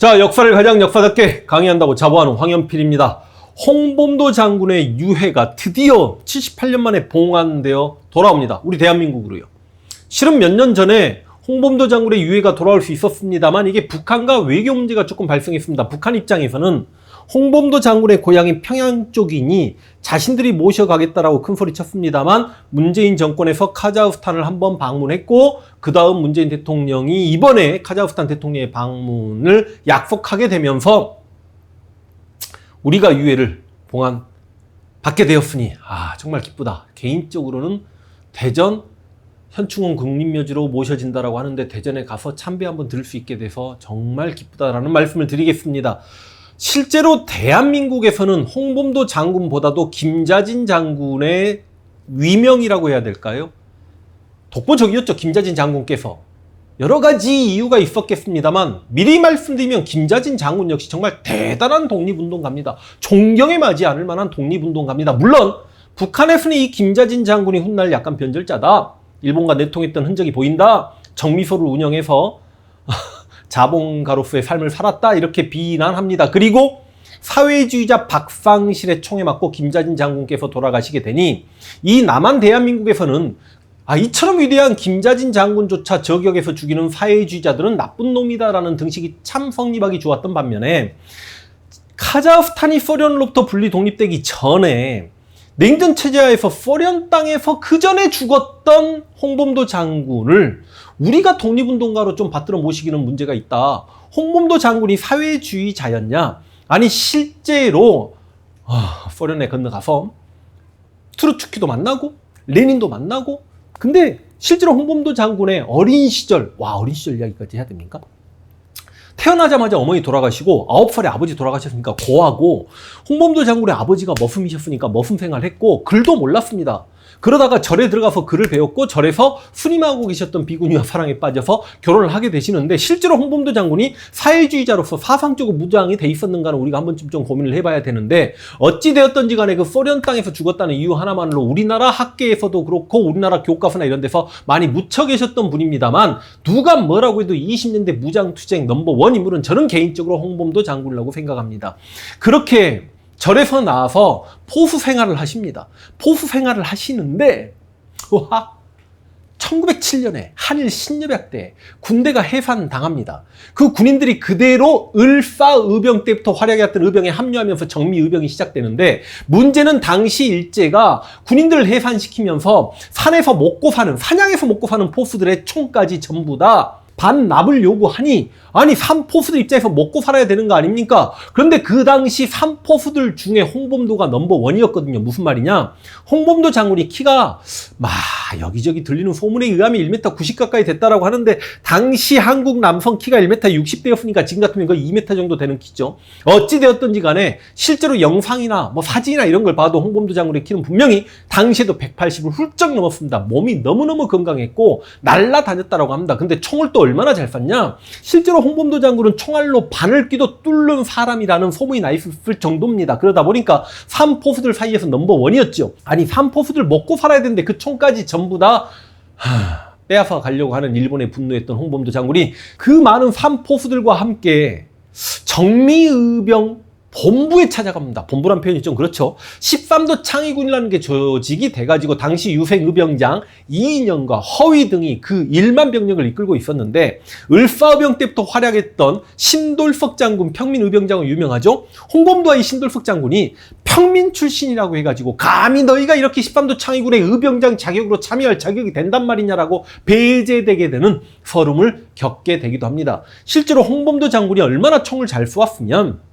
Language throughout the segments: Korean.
자, 역사를 가장 역사답게 강의한다고 자부하는 황연필입니다. 홍범도 장군의 유해가 드디어 78년 만에 봉안되어 돌아옵니다. 우리 대한민국으로요. 실은 몇 년 전에 홍범도 장군의 유해가 돌아올 수 있었습니다만 이게 북한과 외교 문제가 조금 발생했습니다. 북한 입장에서는 홍범도 장군의 고향이 평양 쪽이니 자신들이 모셔가겠다라고 큰 소리 쳤습니다만 문재인 정권에서 카자흐스탄을 한번 방문했고 그 다음 문재인 대통령이 이번에 카자흐스탄 대통령의 방문을 약속하게 되면서 우리가 유해를 봉안받게 되었으니 정말 기쁘다. 개인적으로는 대전 현충원 국립묘지로 모셔진다라고 하는데 대전에 가서 참배 한번 들을 수 있게 돼서 정말 기쁘다라는 말씀을 드리겠습니다. 실제로 대한민국에서는 홍범도 장군보다도 김자진 장군의 위명이라고 해야 될까요? 독보적이었죠. 김자진 장군께서. 여러 가지 이유가 있었겠습니다만 미리 말씀드리면 김자진 장군 역시 정말 대단한 독립운동가입니다. 존경에 맞지 않을 만한 독립운동가입니다. 물론 북한에서는 이 김자진 장군이 훗날 약간 변절자다. 일본과 내통했던 흔적이 보인다. 정미소를 운영해서 자본가로서의 삶을 살았다. 이렇게 비난합니다. 그리고 사회주의자 박상실의 총에 맞고 김자진 장군께서 돌아가시게 되니 이 남한 대한민국에서는 이처럼 위대한 김자진 장군조차 저격해서 죽이는 사회주의자들은 나쁜 놈이다라는 등식이 참 성립하기 좋았던 반면에 카자흐스탄이 소련으로부터 분리 독립되기 전에 냉전 체제하에서 소련 땅에서 그 전에 죽었던 홍범도 장군을 우리가 독립운동가로 좀 받들어 모시기는 문제가 있다. 홍범도 장군이 사회주의자였냐? 아니 실제로 소련에 건너가서 트루츠키도 만나고 레닌도 만나고 근데 실제로 홍범도 장군의 어린 시절 어린 시절 이야기까지 해야 됩니까? 태어나자마자 어머니 돌아가시고 9살에 아버지 돌아가셨으니까 고하고 홍범도 장군의 아버지가 머슴이셨으니까 머슴 생활했고 글도 몰랐습니다. 그러다가 절에 들어가서 글을 배웠고 절에서 수님하고 계셨던 비구니와 사랑에 빠져서 결혼을 하게 되시는데 실제로 홍범도 장군이 사회주의자로서 사상적으로 무장이 돼 있었는가는 우리가 한 번쯤 좀 고민을 해봐야 되는데 어찌되었던지 간에 그 소련 땅에서 죽었다는 이유 하나만으로 우리나라 학계에서도 그렇고 우리나라 교과서나 이런 데서 많이 묻혀 계셨던 분입니다만 누가 뭐라고 해도 20년대 무장투쟁 넘버1 인물은 저는 개인적으로 홍범도 장군이라고 생각합니다. 그렇게 절에서 나와서 포수 생활을 하십니다. 포수 생활을 하시는데 1907년에 한일 신협약 때 군대가 해산당합니다. 그 군인들이 그대로 을사의병 때부터 활약했던 의병에 합류하면서 정미의병이 시작되는데 문제는 당시 일제가 군인들을 해산시키면서 산에서 먹고 사는 사냥에서 먹고 사는 포수들의 총까지 전부 다 반납을 요구하니 산포수들 입장에서 먹고 살아야 되는 거 아닙니까? 그런데 그 당시 산포수들 중에 홍범도가 넘버1이었거든요. 무슨 말이냐? 홍범도 장군이 키가 여기저기 들리는 소문에 의하면 1m 90 가까이 됐다라고 하는데 당시 한국 남성 키가 1m 60대였으니까 지금 같으면 거의 2m 정도 되는 키죠. 어찌되었던지 간에 실제로 영상이나 사진이나 이런 걸 봐도 홍범도 장군의 키는 분명히 당시에도 180을 훌쩍 넘었습니다. 몸이 너무너무 건강했고 날라다녔다라고 합니다. 근데 총을 또 얼마나 잘 쐈냐? 실제로 홍범도 장군은 총알로 바늘귀도 뚫는 사람이라는 소문이 나 있을 정도입니다. 그러다 보니까 산포수들 사이에서 넘버1이었죠. 산포수들 먹고 살아야 되는데 그 총까지 전부 다 빼앗아 가려고 하는 일본에 분노했던 홍범도 장군이 그 많은 산포수들과 함께 정미의병 본부에 찾아갑니다. 본부란 표현이 좀 그렇죠. 13도 창의군이라는 게 조직이 돼가지고 당시 유생의병장 이인영과 허위 등이 그 1만 병력을 이끌고 있었는데 을사의병 때부터 활약했던 신돌석 장군 평민의병장은 유명하죠. 홍범도와 이 신돌석 장군이 평민 출신이라고 해가지고 감히 너희가 이렇게 13도 창의군의 의병장 자격으로 참여할 자격이 된단 말이냐라고 배제되게 되는 서름을 겪게 되기도 합니다. 실제로 홍범도 장군이 얼마나 총을 잘 쏘았으면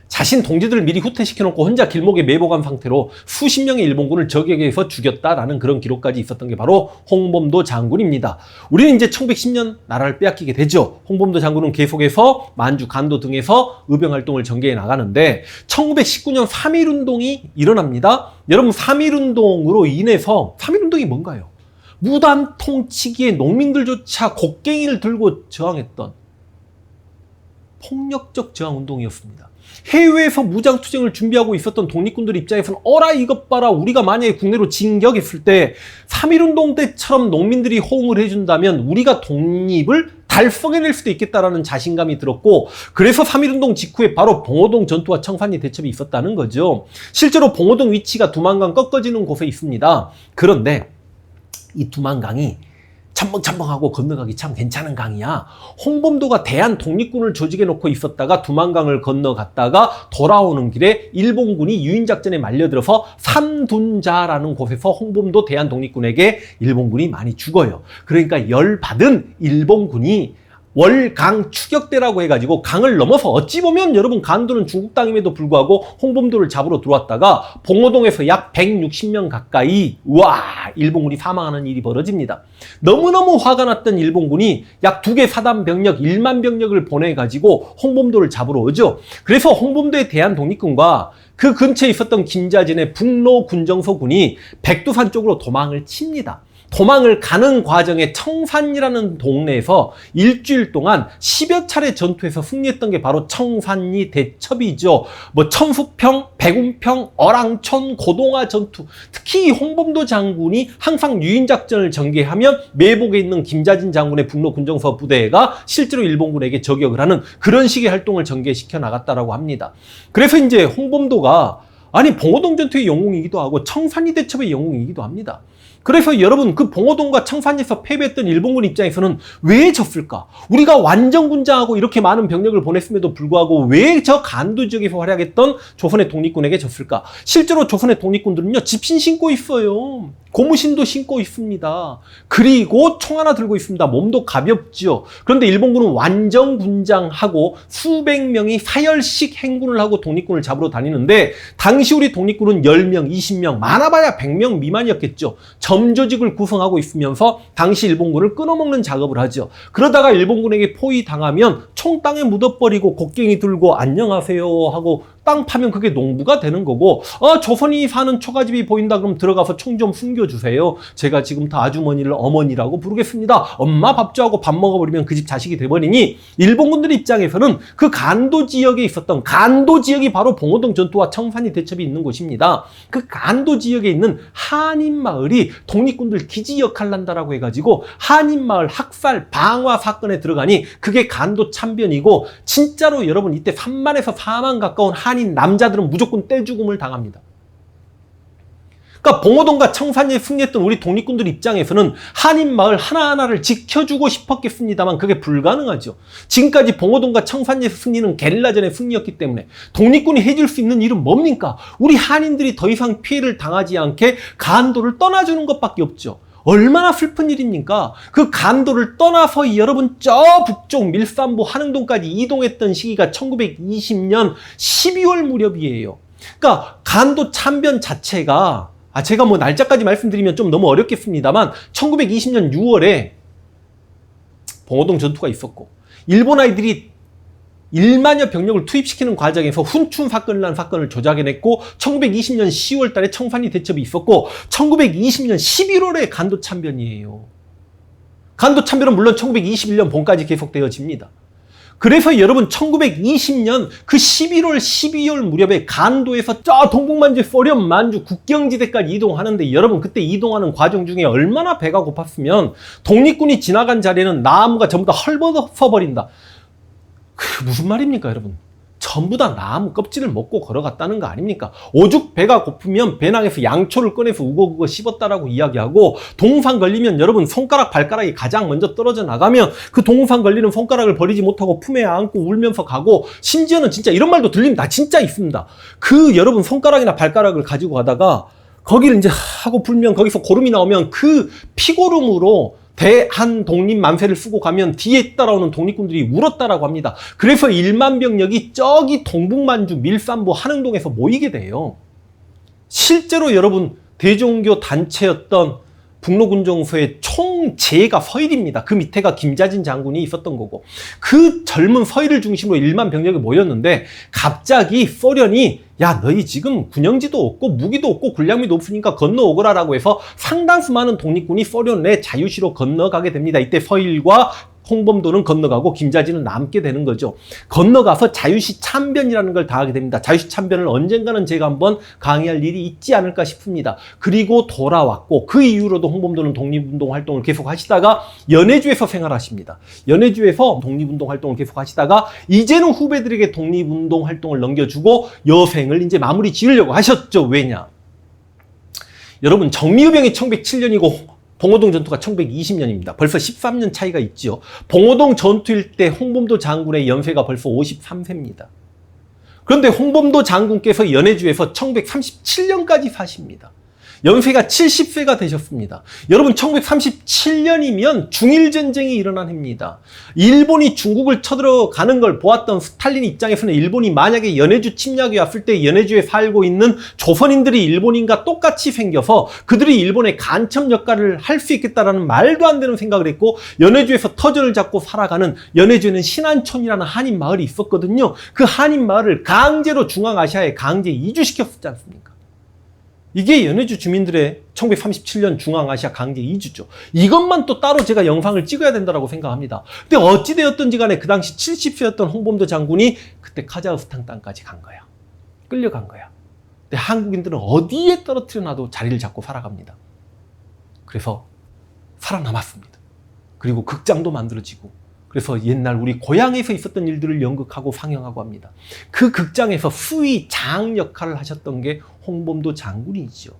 자신 동지들을 미리 후퇴시켜놓고 혼자 길목에 매복한 상태로 수십 명의 일본군을 저격해서 죽였다라는 그런 기록까지 있었던 게 바로 홍범도 장군입니다. 우리는 이제 1910년 나라를 빼앗기게 되죠. 홍범도 장군은 계속해서 만주, 간도 등에서 의병활동을 전개해 나가는데 1919년 3.1운동이 일어납니다. 여러분 3.1운동으로 인해서 3.1운동이 뭔가요? 무단 통치기에 농민들조차 곡괭이를 들고 저항했던 폭력적 저항운동이었습니다. 해외에서 무장투쟁을 준비하고 있었던 독립군들 입장에서는 어라 이것 봐라 우리가 만약에 국내로 진격했을 때 3.1운동 때처럼 농민들이 호응을 해준다면 우리가 독립을 달성해낼 수도 있겠다라는 자신감이 들었고, 그래서 3.1운동 직후에 바로 봉오동 전투와 청산리 대첩이 있었다는 거죠. 실제로 봉오동 위치가 두만강 꺾어지는 곳에 있습니다. 그런데 이 두만강이 첨벙첨벙하고 건너가기 참 괜찮은 강이야. 홍범도가 대한 독립군을 조직해 놓고 있었다가 두만강을 건너갔다가 돌아오는 길에 일본군이 유인작전에 말려들어서 삼둔자라는 곳에서 홍범도 대한 독립군에게 일본군이 많이 죽어요. 그러니까 열받은 일본군이 월강 추격대라고 해가지고 강을 넘어서 어찌 보면 여러분 간도는 중국 땅임에도 불구하고 홍범도를 잡으러 들어왔다가 봉오동에서 약 160명 가까이 일본군이 사망하는 일이 벌어집니다. 너무너무 화가 났던 일본군이 약 2개 사단 병력 1만 병력을 보내가지고 홍범도를 잡으러 오죠. 그래서 홍범도에 대한 독립군과 그 근처에 있었던 김자진의 북로 군정서군이 백두산 쪽으로 도망을 칩니다. 도망을 가는 과정에 청산리라는 동네에서 일주일 동안 10여 차례 전투에서 승리했던 게 바로 청산리 대첩이죠. 천수평, 백운평, 어랑천, 고동화 전투. 특히 홍범도 장군이 항상 유인작전을 전개하면 매복에 있는 김자진 장군의 북로 군정서 부대가 실제로 일본군에게 저격을 하는 그런 식의 활동을 전개시켜 나갔다라고 합니다. 그래서 이제 홍범도가 봉오동 전투의 영웅이기도 하고 청산리 대첩의 영웅이기도 합니다. 그래서 여러분 그 봉오동과 청산리에서 패배했던 일본군 입장에서는 왜 졌을까? 우리가 완전군장하고 이렇게 많은 병력을 보냈음에도 불구하고 왜 저 간도 지역에서 활약했던 조선의 독립군에게 졌을까? 실제로 조선의 독립군들은요 집신 신고 있어요. 고무신도 신고 있습니다. 그리고 총 하나 들고 있습니다. 몸도 가볍죠. 그런데 일본군은 완전군장하고 수백 명이 사열식 행군을 하고 독립군을 잡으러 다니는데 당시 우리 독립군은 10명, 20명, 많아봐야 100명 미만이었겠죠. 점조직을 구성하고 있으면서 당시 일본군을 끊어먹는 작업을 하죠. 그러다가 일본군에게 포위당하면 총 땅에 묻어버리고 곡괭이 들고 안녕하세요 하고 땅 파면 그게 농부가 되는 거고, 조선이 사는 초가집이 보인다 그럼 들어가서 총 좀 숨겨주세요. 제가 지금부터 아주머니를 어머니라고 부르겠습니다. 엄마 밥 줘하고 밥 먹어버리면 그 집 자식이 돼버리니 일본군들 입장에서는 그 간도 지역에 있었던 간도 지역이 바로 봉오동 전투와 청산리 대첩이 있는 곳입니다. 그 간도 지역에 있는 한인마을이 독립군들 기지 역할을 한다라고 해가지고 한인마을 학살 방화 사건에 들어가니 그게 간도 참변이고, 진짜로 여러분 이때 3만에서 4만 가까운 한인 남자들은 무조건 떼죽음을 당합니다. 그러니까 봉오동과 청산리에 승리했던 우리 독립군들 입장에서는 한인마을 하나하나를 지켜주고 싶었겠습니다만 그게 불가능하죠. 지금까지 봉오동과 청산리에서 승리는 게릴라전의 승리였기 때문에 독립군이 해줄 수 있는 일은 뭡니까? 우리 한인들이 더 이상 피해를 당하지 않게 간도를 떠나주는 것밖에 없죠. 얼마나 슬픈 일입니까? 그 간도를 떠나서 여러분 저 북쪽 밀산부 한흥동까지 이동했던 시기가 1920년 12월 무렵이에요. 그러니까 간도 참변 자체가 제가 날짜까지 말씀드리면 좀 너무 어렵겠습니다만 1920년 6월에 봉오동 전투가 있었고 일본 아이들이 1만여 병력을 투입시키는 과정에서 훈춘 사건이라는 사건을 조작해냈고 1920년 10월 달에 청산리 대첩이 있었고 1920년 11월에 간도 참변이에요. 간도 참변은 물론 1921년 봄까지 계속되어집니다. 그래서 여러분 1920년 그 11월 12월 무렵에 간도에서 저 동북만주 소련 만주 국경지대까지 이동하는데 여러분 그때 이동하는 과정 중에 얼마나 배가 고팠으면 독립군이 지나간 자리에는 나무가 전부 다 헐벗어 버린다. 무슨 말입니까 여러분? 전부 다 나무 껍질을 먹고 걸어갔다는 거 아닙니까? 오죽 배가 고프면 배낭에서 양초를 꺼내서 우거우거 씹었다라고 이야기하고, 동상 걸리면 여러분 손가락 발가락이 가장 먼저 떨어져 나가면 그 동상 걸리는 손가락을 버리지 못하고 품에 안고 울면서 가고, 심지어는 진짜 이런 말도 들립니다. 진짜 있습니다. 그 여러분 손가락이나 발가락을 가지고 가다가 거기를 이제 하고 불면 거기서 고름이 나오면 그 피고름으로 대한 독립 만세를 쓰고 가면 뒤에 따라오는 독립군들이 울었다라고 합니다. 그래서 1만 병력이 저기 동북만주 밀산부 한흥동에서 모이게 돼요. 실제로 여러분 대종교 단체였던 북로군정서의 총재가 서일입니다. 그 밑에가 김자진 장군이 있었던 거고, 그 젊은 서일을 중심으로 1만 병력이 모였는데 갑자기 소련이 야 너희 지금 군용지도 없고 무기도 없고 군량미도 없으니까 건너오거라라고 해서 상당수 많은 독립군이 소련 내 자유시로 건너가게 됩니다. 이때 서일과 홍범도는 건너가고 김자진은 남게 되는 거죠. 건너가서 자유시 참변이라는 걸 당하게 됩니다. 자유시 참변을 언젠가는 제가 한번 강의할 일이 있지 않을까 싶습니다. 그리고 돌아왔고 그 이후로도 홍범도는 독립운동 활동을 계속 하시다가 연해주에서 생활하십니다. 연해주에서 독립운동 활동을 계속 하시다가 이제는 후배들에게 독립운동 활동을 넘겨주고 여생을 이제 마무리 지으려고 하셨죠. 왜냐? 여러분 정미의병이 1107년이고 봉오동 전투가 1120년입니다. 벌써 13년 차이가 있죠. 봉오동 전투일 때 홍범도 장군의 연세가 벌써 53세입니다. 그런데 홍범도 장군께서 연해주에서 1137년까지 사십니다. 연세가 70세가 되셨습니다. 여러분 1137년이면 중일전쟁이 일어난 해입니다. 일본이 중국을 쳐들어가는 걸 보았던 스탈린 입장에서는 일본이 만약에 연해주 침략이 왔을 때 연해주에 살고 있는 조선인들이 일본인과 똑같이 생겨서 그들이 일본의 간첩 역할을 할 수 있겠다라는 말도 안 되는 생각을 했고 연해주에서 터전을 잡고 살아가는 연해주에는 신안촌이라는 한인 마을이 있었거든요. 그 한인 마을을 강제로 중앙아시아에 강제 이주시켰었지 않습니까? 이게 연해주 주민들의 1137년 중앙아시아 강제 이주죠. 이것만 또 따로 제가 영상을 찍어야 된다고 생각합니다. 근데 어찌되었든지 간에 그 당시 70세였던 홍범도 장군이 그때 카자흐스탄 땅까지 간 거야. 끌려간 거야. 근데 한국인들은 어디에 떨어뜨려놔도 자리를 잡고 살아갑니다. 그래서 살아남았습니다. 그리고 극장도 만들어지고 그래서 옛날 우리 고향에서 있었던 일들을 연극하고 상영하고 합니다. 그 극장에서 수의장 역할을 하셨던 게 홍범도 장군이죠.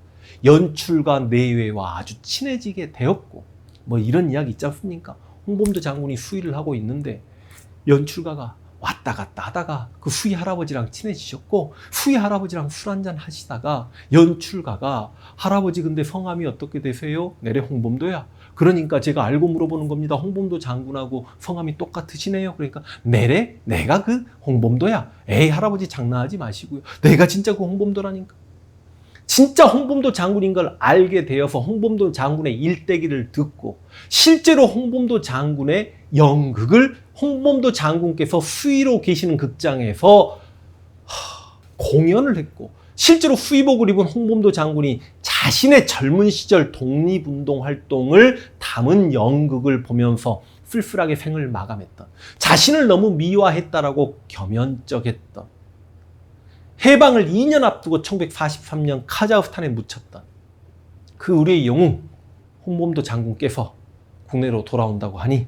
연출가 내외와 아주 친해지게 되었고 뭐 이런 이야기 있지 않습니까? 홍범도 장군이 수의를 하고 있는데 연출가가 왔다 갔다 하다가 그 수의 할아버지랑 친해지셨고 수의 할아버지랑 술 한잔 하시다가 연출가가 할아버지 근데 성함이 어떻게 되세요? 내래 홍범도야. 그러니까 제가 알고 물어보는 겁니다. 홍범도 장군하고 성함이 똑같으시네요. 그러니까 내래? 내가 그 홍범도야. 에이 할아버지 장난하지 마시고요. 내가 진짜 그 홍범도라니까. 진짜 홍범도 장군인 걸 알게 되어서 홍범도 장군의 일대기를 듣고 실제로 홍범도 장군의 연극을 홍범도 장군께서 수의로 계시는 극장에서 공연을 했고 실제로 수의복을 입은 홍범도 장군이 자신의 젊은 시절 독립운동 활동을 담은 연극을 보면서 쓸쓸하게 생을 마감했던 자신을 너무 미화했다라고 겸연쩍했던 해방을 2년 앞두고 1143년 카자흐스탄에 묻혔던 그 우리의 영웅 홍범도 장군께서 국내로 돌아온다고 하니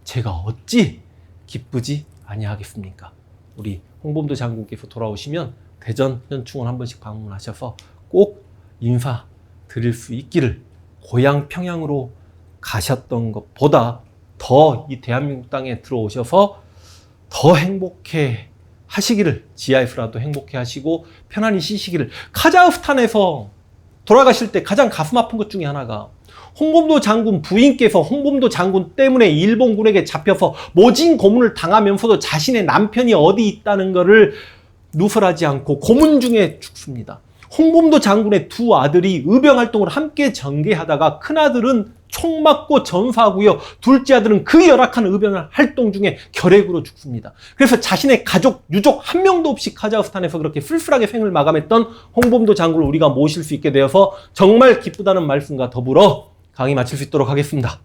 제가 어찌 기쁘지 아니하겠습니까? 우리 홍범도 장군께서 돌아오시면 대전 현충원 한 번씩 방문하셔서 꼭 인사 드릴 수 있기를 고향 평양으로 가셨던 것보다 더 이 대한민국 땅에 들어오셔서 더 행복해 하시기를 지하에서라도 행복해 하시고 편안히 쉬시기를. 카자흐스탄에서 돌아가실 때 가장 가슴 아픈 것 중에 하나가 홍범도 장군 부인께서 홍범도 장군 때문에 일본군에게 잡혀서 모진 고문을 당하면서도 자신의 남편이 어디 있다는 것을 누설하지 않고 고문 중에 죽습니다. 홍범도 장군의 두 아들이 의병활동을 함께 전개하다가 큰아들은 총 맞고 전사하고요. 둘째 아들은 그 열악한 의병활동 중에 결핵으로 죽습니다. 그래서 자신의 가족, 유족 한 명도 없이 카자흐스탄에서 그렇게 쓸쓸하게 생을 마감했던 홍범도 장군을 우리가 모실 수 있게 되어서 정말 기쁘다는 말씀과 더불어 강의 마칠 수 있도록 하겠습니다.